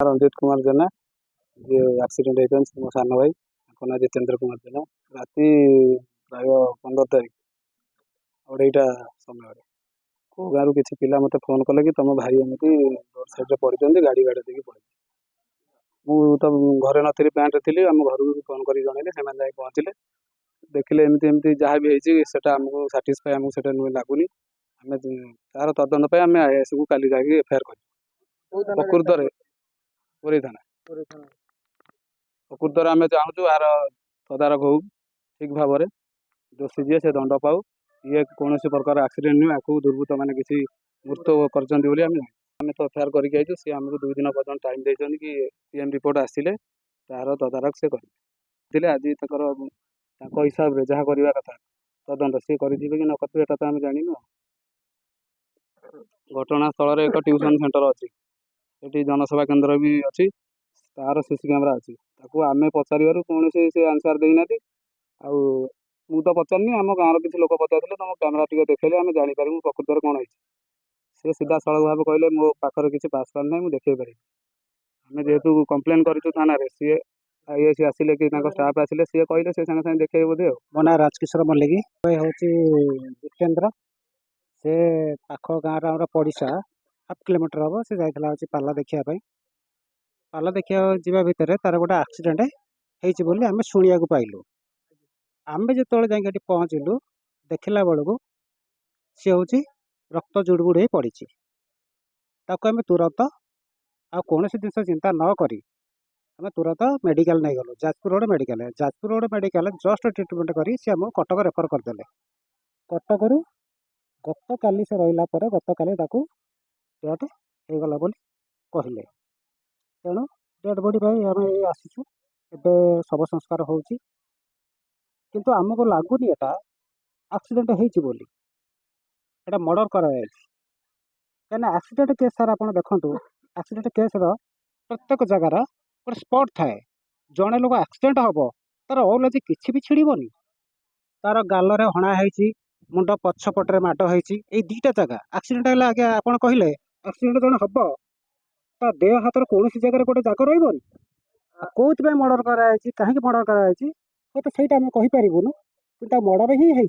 रंजित कुमार जेना जे accident होता मो सान भाई ना जितेंद्र कुमार जेना राति प्राय 15 तारीख 2:30 समय को गाँव किसी पिला मत फोन कले कि तुम भाई एमती रोड साइड पड़ते गाड़ी गाड़ी देखिए पड़े मुझे तो घरे नी प्लांट थी आम घर को फोन कर जनइले से पहुँचले देखिले एमती एमती जहाँ भी होता आमको साटिस्फाई आमको नुहे लगुनि आम तार तदंत आम आईएएस को काली जाकि एफआईआर कर प्रकृत पुरी थाना प्रकृत आम चाहूँ आर तदारख हो ठीक भाव में दोषी जी से दंड पाऊ ये कौन प्रकार एक्सीडेंट नुह आपको दुर्बृत्त मैंने किसी मृत्यु करम तो एफआईआर करके सी आमको 2 दिन पर्यटन टाइम देते कि पीएम रिपोर्ट आसिले तार तदारख से करेंगे आज हिसाब से जहाँ करवा कथा तदंत सी करेंगे कि न करेंगे तो आम जानू घटनास्थल एक ट्यूशन सेंटर अच्छी ये जनसेवा केन्द्र भी अच्छी तार सीसी कैमेरा अच्छी आम पचार कौन से आंसर देना मु तो पचारनी आम गाँव किसी लोक पचार तुम कैमेरा टी देखे आम जापर प्रकृत कौन है सीधा सड़क भाव कहले मो पाखे किसी पासपोर्ट ना मुझे देखा पारि आम जेहेतु कम्प्लेन करूँ थाना सी आईएएस आसिले कि स्टाफ आसिले सी कहले से सागे सागे देखे बोधे मो ना राजकिशोर मल्लिक हूँ जितेंद्र से पाख गाँव पड़िशा हाफ किलोमीटर हम से जाइला पाला देखा पाला देखा जा भितर तार गोटे एक्सीडेंट होती आम शुणा पाइलु आम जो जाकि पहुँचलु देखला बेलू सी हूँ रक्त जुड़बुड़ हो पड़ी आम तुरंत आ कौन जिन चिंता नक आम तुरंत मेडिकल नहीं गलु Jajpur road medical just treatment कर कटक रेफर करदे कटक गत काली से रहा गत काली डेट हो गला कहले तेणु डेड बॉडी आम आसीचु ए शव संस्कार हो किंतु आमको लगुनि एटा एक्सीडेंट होटा मर्डर कराई कहीं एक्सीडेंट केस सार आप देखो एक्सीडेंट केस प्रत्येक जगार गोटे स्पट थाए जड़े लोक एक्सीडेंट हम तार अलरेडी किसी भी छिड़बनी तार गाल हणाई मुंड पछपटे माड़ होती दुईटा जगह एक्सीडेंट है आगे आप कहले एक्सीडेंट जन हम ता देह हाथ कौन जगह गोटे जगह रही कौन मर्डर कराई कहीं मर्डर कराई तो सहीटा आम कहीपरूँ कि मर्डर ही